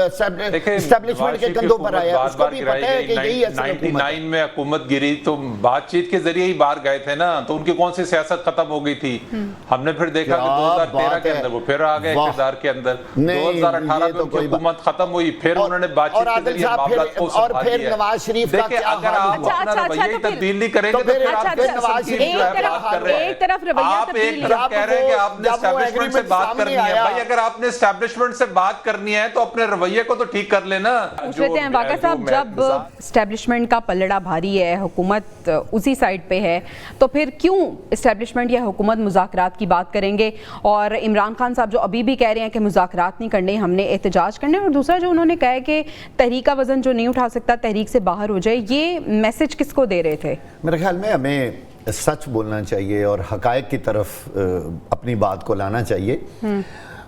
Establishment کے کندھوں پر آیا. اس کو بھی پتہ ہے کہ یہی اصل حکومت ہے. 99 میں حکومت گری تو بات چیت کے ذریعے ہی باہر گئے تھے نا, تو ان کی کون سی سیاست ختم ہو گئی تھی. ہم نے پھر دیکھا کہ 2013 کے اندر وہ پھر آ گئے اقتدار کے اندر. 2018 میں ان کی حکومت ختم ہوئی, پھر انہوں نے بات چیت کے ذریعے معاملات کو سنبھال لیا. اور پھر نواز شریف کا کیا اگر آپ اپنا رویہ تبدیل نہیں کریں گے تو پھر آپ ایک طرف رویہ تبدیل کہہ رہے ہیں کہ آپ نے اسٹیبلشمنٹ سے بات کرنی ہے. بھائی اگر آپ نے اسٹیبلشمنٹ سے بات کرنی ہے تو اپنے رویے کو تو ٹھیک کر لینا. پوچھ لیتے ہیں واقع صاحب, جب اسٹیبلشمنٹ کا پلڑا بھاری ہے, حکومت اسی سائڈ پہ ہے, تو پھر کیوں اسٹیبلشمنٹ یا حکومت مذاکرات کی بات کریں گے؟ اور عمران خان صاحب جو ابھی بھی کہہ رہے ہیں کہ مذاکرات نہیں کرنے, ہم نے احتجاج کرنے, اور دوسرا جو انہوں نے کہا ہے کہ تحریک کا وزن جو نہیں اٹھا سکتا تحریک سے باہر ہو جائے, یہ میسج کس کو دے رہے تھے؟ میرے خیال میں ہمیں سچ بولنا چاہیے اور حقائق کی طرف اپنی بات کو لانا چاہیے.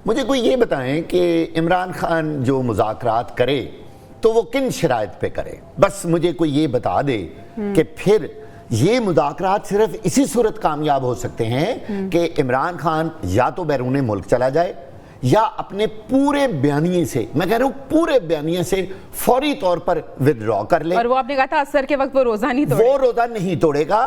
مجھے کوئی یہ بتائیں کہ عمران خان جو مذاکرات کرے تو وہ کن شرائط پہ کرے؟ بس مجھے کوئی یہ بتا دے کہ پھر یہ مذاکرات صرف اسی صورت کامیاب ہو سکتے ہیں کہ عمران خان یا تو بیرون ملک چلا جائے یا اپنے پورے بیانیے سے, میں کہہ رہا ہوں پورے بیانیے سے فوری طور پر ودرا کر لے. اور وہ آپ نے کہا تھا اثر کے وقت وہ روزہ نہیں توڑے, وہ روزہ نہیں توڑے گا.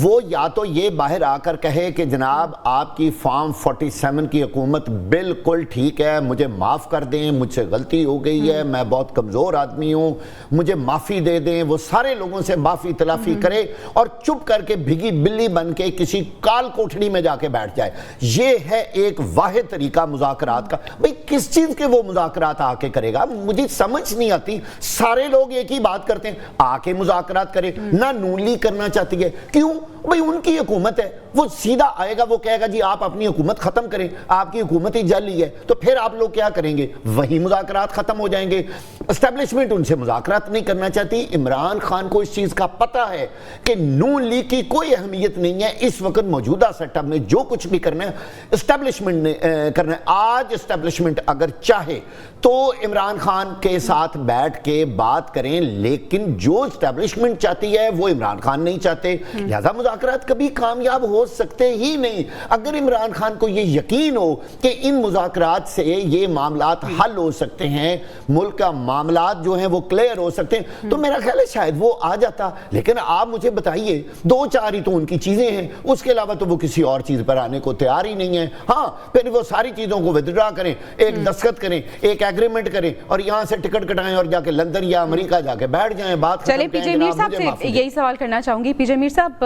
وہ یا تو یہ باہر آ کر کہے کہ جناب آپ کی فارم 47 کی حکومت بالکل ٹھیک ہے, مجھے معاف کر دیں, مجھ سے غلطی ہو گئی ہے, میں بہت کمزور آدمی ہوں, مجھے معافی دے دیں. وہ سارے لوگوں سے معافی تلافی کرے اور چپ کر کے بھیگی بلی بن کے کسی کال کوٹھڑی میں جا کے بیٹھ جائے. یہ ہے ایک واحد طریقہ مذاکرات کا. بھئی کس چیز کے وہ مذاکرات آ کے کرے گا؟ مجھے سمجھ نہیں آتی. سارے لوگ ایک ہی بات کرتے ہیں, آ کے مذاکرات کرے. نہ نون لیگ کرنا چاہتی ہے. کیوں؟ بھئی ان کی حکومت ہے, وہ سیدھا آئے گا, وہ کہے گا جی آپ اپنی حکومت ختم کریں, آپ کی حکومت ہی جعلی ہے. تو پھر آپ لوگ کیا کریں گے؟ وہی مذاکرات ختم ہو جائیں گے. اسٹیبلشمنٹ ان سے مذاکرات نہیں کرنا چاہتی. عمران خان کو اس چیز کا پتہ ہے کہ نون لیگ کی کوئی اہمیت نہیں ہے اس وقت موجودہ سیٹ اپ میں. جو کچھ بھی کرنا ہے اسٹیبلشمنٹ نے کرنا ہے. آج اسٹیبلشمنٹ اگر چاہے تو عمران خان کے ساتھ بیٹھ کے بات کریں, لیکن جو اسٹیبلشمنٹ چاہتی ہے وہ عمران خان نہیں چاہتے. لہذا مذاکرات کبھی کامیاب ہو سکتے ہی نہیں. اگر عمران خان کو یہ یقین ہو کہ ان مذاکرات سے یہ معاملات حل ہو سکتے ہیں, ملک کا معاملات جو ہیں وہ کلیئر ہو سکتے ہیں, تو میرا خیال ہے شاید وہ آ جاتا. لیکن آپ مجھے بتائیے, 2-4 ہی تو ان کی چیزیں ہیں, اس کے علاوہ تو وہ کسی اور چیز پر آنے کو تیار ہی نہیں ہے. ہاں پھر وہ ساری چیزوں کو ودرا کریں, ایک دستخط کریں, ایک ایگریمنٹ کریں, اور یہاں سے ٹکٹ کٹائیں اور جا کے لندن یا امریکہ جا کے بیٹھ جائیں. بات چلیں پی جے میر صاحب سے یہی سوال کرنا چاہوں گی. پی جے میر صاحب,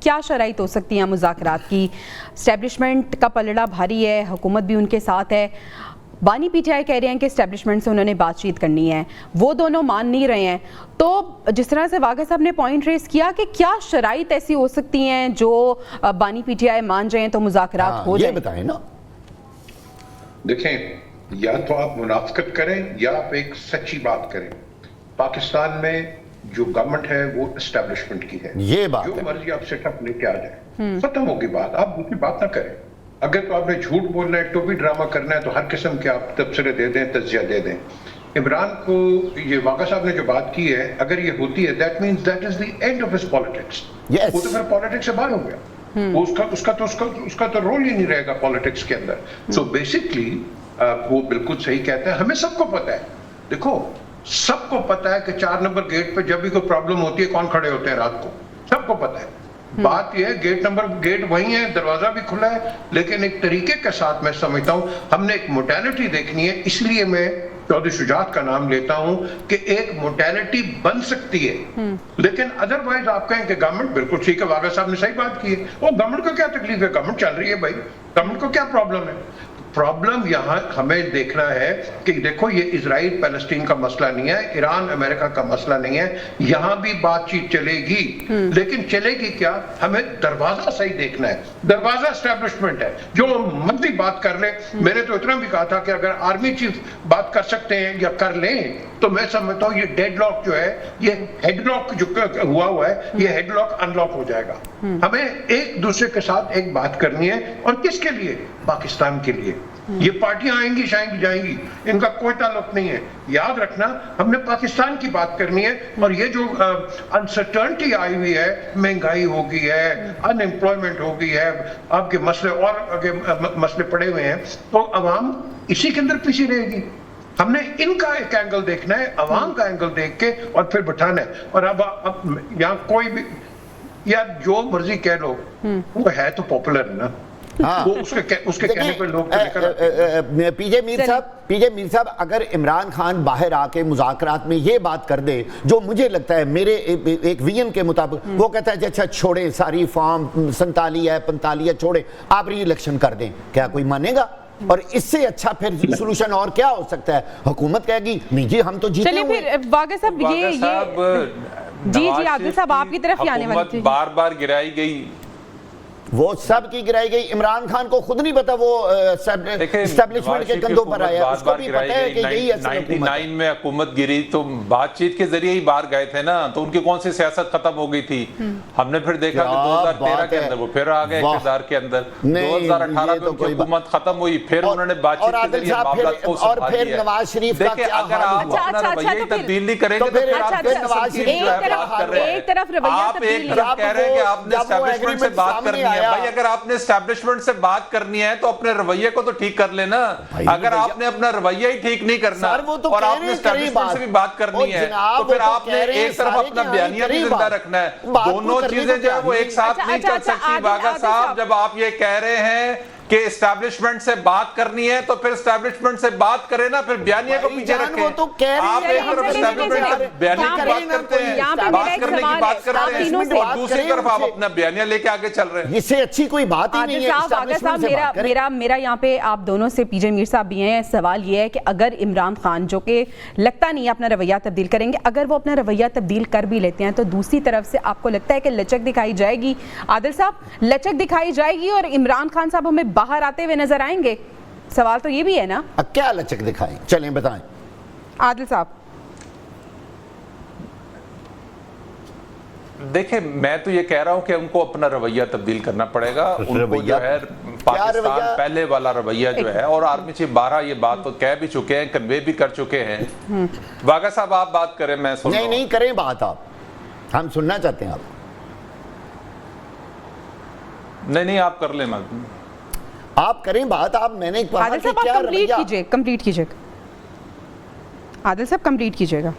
کیا شرائط ہو سکتی ہیں مذاکرات کی؟ اسٹیبلشمنٹ کا پلڑا بھاری ہے, حکومت بھی ان کے ساتھ ہے. بانی پی ٹی آئی کہہ رہے ہیں کہ اسٹیبلشمنٹ سے انہوں نے بات چیت کرنی ہے, وہ دونوں مان نہیں رہے ہیں. تو جس طرح سے واقع صاحب نے پوائنٹ ریز کیا کہ کیا شرائط ایسی ہو سکتی ہیں جو بانی پی ٹی آئی مان جائیں تو مذاکرات ہو جائیں؟ یہ بتائیں نا. دیکھیں, یا تو آپ منافقت کریں یا آپ ایک سچی بات کریں. پاکستان میں جو گورنمنٹ ہے وہ اسٹیبلشمنٹ کی ہے. یہ بات جو ہے, مرضی آپ سیٹ اپ لے کے آ جائیں, ختم ہوگی بات. آپ دوسری بات نہ کریں. اگر تو آپ نے جھوٹ بولنا ہے, ٹوپی ڈرامہ کرنا ہے, تو ہر قسم کے آپ تبصرے دے دیں, تجزیہ دے دیں. عمران کو یہ واقع صاحب نے جو بات کی ہے, اگر یہ ہوتی ہے, that means that is the end of his politics. وہ تو پھر پالیٹکس سے باہر ہو گیا. اس کا تو رول ہی نہیں رہے گا پالیٹکس کے اندر. سو بیسکلی وہ بالکل صحیح کہتا ہے. ہمیں سب کو پتہ ہے, دیکھو سب کو پتہ ہے کہ 4 نمبر گیٹ پہ جب بھی کوئی پرابلم ہوتی ہے کون کھڑے ہوتے ہیں رات کو, سب کو پتہ ہے. بات یہ ہے گیٹ وہی ہے, دروازہ بھی کھلا ہے, لیکن ایک طریقے کے ساتھ میں سمجھتا ہوں ہم نے ایک موڈیلٹی دیکھنی ہے. اس لیے میں چودھری شجاعت کا نام لیتا ہوں کہ ایک موڈیلٹی بن سکتی ہے. لیکن ادروائز آپ کہیں کہ گورنمنٹ بالکل ٹھیک ہے, واقع صاحب نے صحیح بات کی ہے, وہ گورنمنٹ کو کیا تکلیف ہے, گورنمنٹ چل رہی ہے بھائی, گورنمنٹ کو کیا پرابلم ہے. پرابلم یہاں ہمیں دیکھنا ہے کہ دیکھو یہ اسرائیل پیلسٹین کا مسئلہ نہیں ہے, ایران امریکہ کا مسئلہ نہیں ہے. یہاں بھی بات چیت چلے گی, لیکن چلے گی کیا, ہمیں دروازہ صحیح دیکھنا ہے. دروازہ اسٹیبلشمنٹ ہے, جو مرضی بات کر لے. میں نے تو اتنا بھی کہا تھا کہ اگر آرمی چیف بات کر سکتے ہیں یا کر لیں تو میں سمجھتا ہوں یہ ڈیڈ لاک جو ہے, یہ ہیڈ لاک جو ہوا ہے, یہ ہیڈ لاک ان لاک ہو جائے گا. ہمیں ایک دوسرے کے ساتھ ایک بات کرنی ہے, اور کس کے لیے, پاکستان کے لیے. یہ پارٹیاں آئیں گی جائیں گی, ان کا کوئی تعلق نہیں ہے. یاد رکھنا ہم نے پاکستان کی بات کرنی ہے. اور یہ جو انسرٹنٹی آئی ہوئی ہے, مہنگائی ہو گئی ہے, ان امپلائمنٹ ہو گئی ہے, آپ کے مسئلے اور مسئلے پڑے ہوئے ہیں, تو عوام اسی کے اندر پیچھے رہے گی. हमने इनका एक एंगल देखना है, अवाम का एंगल देख के और फिर बिठाना है। और अब यहाँ कोई भी यार जो मर्जी कह लो, वो है तो पॉपुलर है ना, हाँ। वो उसके कहने पे लोग पीजे मीर साहब अगर इमरान खान बाहर आके मुज़ाकरात में ये बात कर दे जो मुझे लगता है मेरे एक विजन के मुताबिक, वो कहता है अच्छा छोड़ें सारी फॉर्म 47 है 45 है छोड़ें, आप री इलेक्शन कर दें, क्या कोई मानेगा? और इससे अच्छा फिर सोल्यूशन और क्या हो सकता है? हुकूमत कहेगी नहीं जी हम तो जीते चलिए फिर वागा साहब ये जी आदिल साहब आपकी तरफ ही आने वाली थी। बार बार गिराई गई, वो सब की गिराई गई। इमरान खान को खुद नहीं पता वो एस्टेब्लिशमेंट के कंधों पर आया, उसको भी पता है कि यही असल हुकूमत है। 99 में हुकूमत गिरी तो बातचीत के जरिए ही बाहर गए थे ना, तो उनकी कौन सी सियासत खत्म हो गई थी? हमने फिर देखा कि 2013 के अंदर वो फिर आ गए इक़्तिदार के अंदर, 2018 में उनकी हुकूमत खत्म हुई, फिर उन्होंने बातचीत के जरिए मामला को सुलझा दिया। नवाज शरीफ का क्या अगर आप अपना रवैया ही तब्दील नहीं करेंगे तो फिर आप नवाज शरीफ जो है बात कर रहे हैं, आप एक तरफ कह रहे हैं कि आपने एस्टेब्लिशमेंट से बात करनी है। भाई अगर आपने एस्टैब्लिशमेंट से बात करनी है तो अपने रवैये को तो ठीक कर लेना। अगर आपने अपना रवैया ही ठीक नहीं करना और आपने एस्टैब्लिशमेंट से भी बात करनी है तो फिर आपने एक तरफ अपना बयानिया भी जिंदा रखना है। दोनों चीजें जो है वो एक साथ नहीं चल सकती। वागा साहब जब आप ये कह रहे हैं कि एस्टैब्लिशमेंट से बात करनी है तो फिर एस्टैब्लिशमेंट से बात करें ना, फिर बयानिया को पीछे रखें। वो तो कह रही आप एक तरफ एस्टैब्लिशमेंट से बयानिया की बात करते हैं, बात करने की बात करते हैं, और दूसरी तरफ आप अपना बयानिया लेके आगे चल रहे हैं। इससे अच्छी कोई बात ही नहीं है। मेरा यहाँ पे आप दोनों से, पीजे मीर साहब भी हैं, सवाल ये है कि अगर इमरान खान जो कि लगता नहीं है अपना रवैया तब्दील करेंगे, अगर वो अपना रवैया तब्दील कर भी लेते हैं तो दूसरी तरफ से आपको लगता है कि लचक दिखाई जाएगी? आदिल साहब, लचक दिखाई जाएगी और इमरान खान साहब हमें बाहर आते हुए नजर आएंगे? सवाल तो ये भी है ना। क्या लचक दिखाएं? चलें बताएं आदिल साहब। देखिए मैं तो ये कह रहा हूं कि उनको अपना रवैया तब्दील करना पड़ेगा। उनको जो है पाकिस्तान पहले वाला रवैया जो है, और आर्मी चीफ 12 ये बात तो कह भी चुके हैं, कन्वे भी कर चुके हैं। वागा साहब आप बात करें, मैं सुन रहा हूं। नहीं करें बात, आप हम सुनना चाहते हैं। नहीं आप कर लें, आप करें बात। आप मैंने कहा कि क्या कंप्लीट कीजिए आदिल साहब, कंप्लीट कीजिएगा।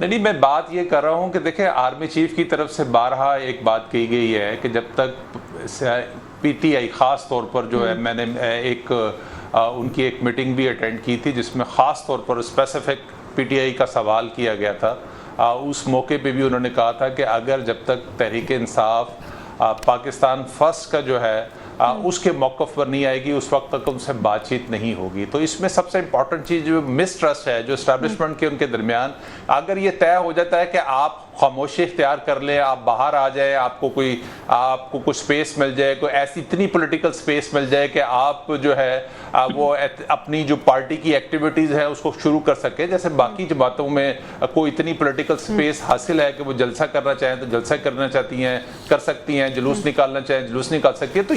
नहीं मैं बात ये कर रहा हूं कि देखिए आर्मी चीफ की तरफ से बारहा एक बात कही गई है कि जब तक पीटीआई खास तौर पर जो है, मैंने उनकी एक मीटिंग भी अटेंड की थी जिसमें खास तौर पर स्पेसिफिक पीटीआई का सवाल किया गया था। उस मौके पे भी उन्होंने कहा था कि अगर जब तक तहरीक इंसाफ पाकिस्तान फर्स्ट का जो है उसके मौक़िफ़ पर नहीं आएगी उस वक्त तक उनसे बातचीत नहीं होगी। तो इसमें सबसे इंपॉर्टेंट चीज़ जो मिसट्रस्ट है जो एस्टैब्लिशमेंट के उनके दरमियान, अगर ये तय हो जाता है कि आप खामोशी इख्तियार कर लें, आप बाहर आ जाए, आपको कोई स्पेस मिल जाए, कोई ऐसी इतनी पॉलिटिकल स्पेस मिल जाए कि आप जो है वो अपनी जो पार्टी की एक्टिविटीज़ है उसको शुरू कर सके, जैसे बाकी जमातों में कोई इतनी पॉलिटिकल स्पेस हासिल है कि वो जलसा करना चाहें तो जलसा करना चाहती हैं, कर सकती हैं, जुलूस निकालना चाहें जुलूस निकाल सकती है। तो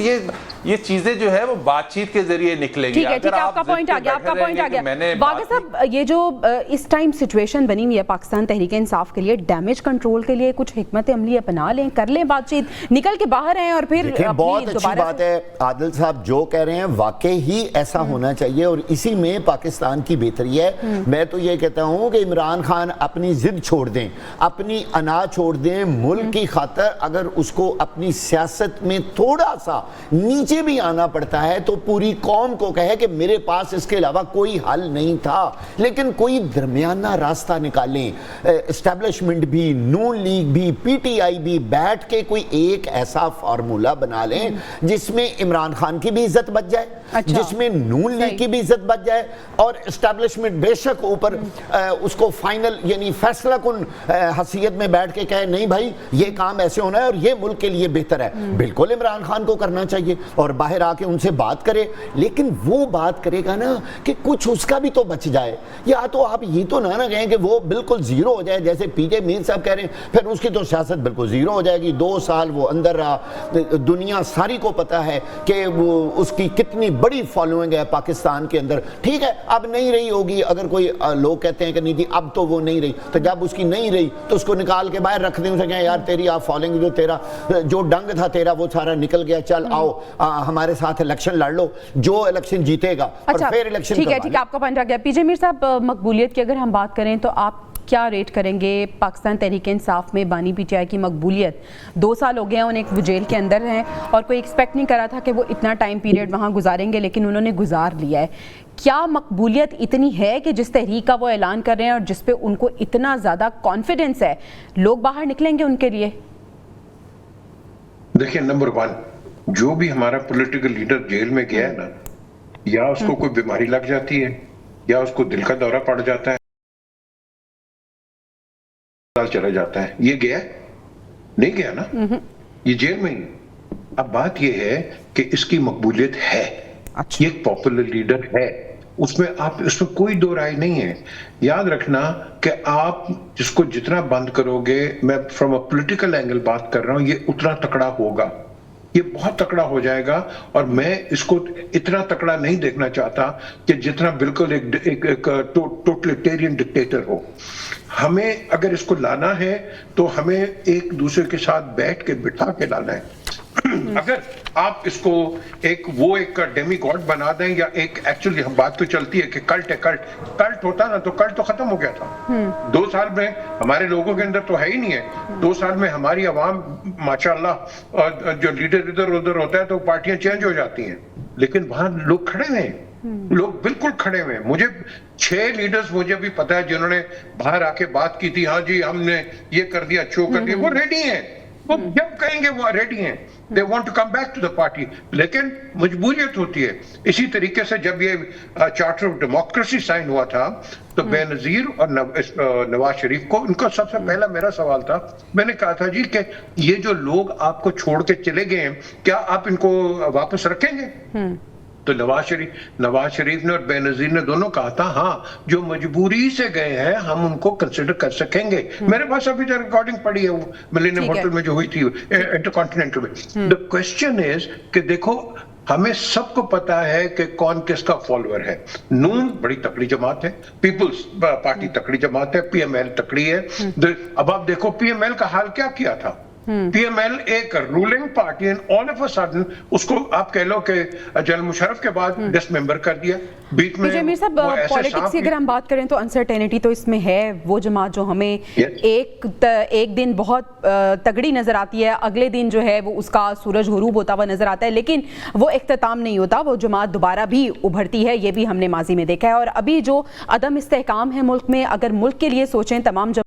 ये चीज़ें जो है वो बातचीत के जरिए निकलेंगी। ठीक है, आपका पॉइंट आ गया। वागा साहब, ये जो इस टाइम सिचुएशन बनी हुई है पाकिस्तान तहरीक इंसाफ के लिए, डैमेज कंट्रोल के लिए कुछ हिकमत अमली अपना लें, कर लें बातचीत, निकल के बाहर आए और फिर बहुत अच्छी बात है आदिल साहब जो कह रहे हैं, वाकई ही ऐसा होना चाहिए और इसी में पाकिस्तान की बेहतरी है। मैं तो ये कहता हूं कि इमरान खान अपनी जिद छोड़ दें, अपनी अना छोड़ दें, मुल्क की खातर अगर उसको अपनी सियासत में थोड़ा सा नीचे भी आना पड़ता है तो पूरी कौम को कहे कि मेरे पास इसके अलावा कोई हल नहीं था, लेकिन कोई दरमियाना रास्ता निकालें। एस्टैब्लिशमेंट भी, नून लीग भी, पीटीआई भी बैठ के कोई एक ऐसा फार्मूला बना लें जिसमें इमरान खान की भी इज्जत बच जाए, जिसमें नून लीग की भी इज्जत बच जाए और एस्टैब्लिशमेंट बेशक ऊपर उसको फाइनल यानी फैसला कुन हसीयत में बैठ के कहे नहीं भाई ये काम ऐसे होना है और ये मुल्क के लिए बेहतर है। बिल्कुल इमरान खान को करना चाहिए और बाहर आके उनसे बात करे, लेकिन वो बात करेगा ना कि कुछ उसका भी तो बच जाए। या तो आप ये तो ना कहें कि वो बिल्कुल जीरो हो जाए जैसे पीजे मीर साहब कह रहे हैं, फिर उसकी तो सियासत बिल्कुल जीरो हो जाएगी। 2 साल वो अंदर रहा, दुनिया सारी को पता है कि वो उसकी कितनी बड़ी फॉलोइंग है पाकिस्तान के अंदर। ठीक है, अब नहीं रही होगी, अगर कोई लोग कहते हैं कि नहीं जी अब तो वो नहीं रही, तो जब उसकी नहीं रही तो उसको निकाल के बाहर रख दें, उसे कहें यार तेरी आप फॉलोइंग जो तेरा जो डंग था तेरा वो सारा निकल गया, चल आओ हमारे साथ इलेक्शन लड़ लो, जो इलेक्शन जीतेगा और फिर इलेक्शन ठीक है, आपका पॉइंट आ गया। पीजे मीर साहब, मकबूलियत की अगर हम बात करें तो आप क्या रेट करेंगे पाकिस्तान तहरीक इंसाफ में बानी पीटीआई की मकबूलियत? 2 साल हो गए हैं, उन्हें जेल के अंदर हैं और कोई एक्सपेक्ट नहीं करा था कि वो इतना टाइम पीरियड वहाँ गुजारेंगे, लेकिन उन्होंने गुजार लिया है। क्या मकबूलियत इतनी है कि जिस तहरीक का वो ऐलान कर रहे हैं और जिस पे उनको इतना ज़्यादा कॉन्फिडेंस है, लोग बाहर निकलेंगे उनके लिए? देखिए, नंबर 1, जो भी हमारा पॉलिटिकल लीडर जेल में गया है ना, या उसको कोई बीमारी लग जाती है या उसको दिल का दौरा पड़ जाता है, चला जाता है। ये गया नहीं गया ना, ये जेल में ही। अब बात ये है कि इसकी मकबूलियत है, ये एक पॉपुलर लीडर है, उसमें कोई दो राय नहीं है। याद रखना कि आप जिसको जितना बंद करोगे, मैं फ्रॉम अ पॉलिटिकल एंगल बात कर रहा हूं, ये उतना तकड़ा होगा, ये बहुत तकड़ा हो जाएगा। और मैं इसको इतना तकड़ा नहीं देखना चाहता कि जितना बिल्कुल एक टोटलिटेरियन डिक्टेटर हो। हमें अगर इसको लाना है तो हमें एक दूसरे के साथ बैठ के बिठा के लाना है। अगर आप इसको एक डेमी गॉड बना दें, या एक एक्चुअली हम बात तो चलती है कि कल्ट होता ना, तो कल्ट तो खत्म हो गया था। 2 साल में हमारे लोगों के अंदर तो है ही नहीं है। 2 साल में हमारी आवाम माशाल्लाह, और जो लीडर इधर उधर होता है तो पार्टियां चेंज हो जाती हैं, लेकिन वहां लोग खड़े हुए हैं, लोग बिल्कुल खड़े हुए हैं। मुझे 6 लीडर्स मुझे भी पता है जिन्होंने बाहर आके बात की थी, हाँ जी हमने ये कर दिया, चो कर दिया, वो रेडी हैं, वो जब कहेंगे वो रेडी हैं, they want to come back to the party. लेकिन मजबूरियत होती है। इसी तरीके से जब ये चार्टर ऑफ डेमोक्रेसी साइन हुआ था तो बेनजीर और नवाज शरीफ को, उनका सबसे पहला मेरा सवाल था, मैंने कहा था जी कि ये जो लोग आपको छोड़ के चले गए हैं, क्या आप इनको वापस रखेंगे? तो नवाज शरीफ ने और बेनजीर ने दोनों कहा था, हाँ जो मजबूरी से गए हैं हम उनको कंसिडर कर सकेंगे। मेरे पास अभी तक रिकॉर्डिंग पड़ी है, वो मिलेनियम होटल में जो हुई थी इंटरकॉन्टिनेंटल में। द क्वेश्चन इज कि देखो, हमें सबको पता है कि कौन किसका फॉलोअर है। नून बड़ी तकड़ी जमात है, पीपल्स पार्टी तकड़ी जमात है, पीएमएल तकड़ी है। अब आप देखो पीएमएल का हाल क्या किया था। पीएमएल एक ruling party and all of a sudden उसको आप कह लो कि जनरल मुशर्रफ के बाद डिसमेंबर कर दिया। बीच में मीर साहब, पॉलिटिक्स की अगर हम बात करें तो अनसर्टेनिटी तो इसमें है। वो जमात जो हमें एक दिन बहुत तगड़ी नजर आती है, अगले दिन जो है वो उसका सूरज गुरूब होता हुआ नजर आता है, लेकिन वो इख्तिताम नहीं होता। वो जमात दोबारा भी उभरती है, ये भी हमने माजी में देखा है। और अभी जो अदम इस्तेहकाम है मुल्क में, अगर मुल्क के लिए सोचें तमाम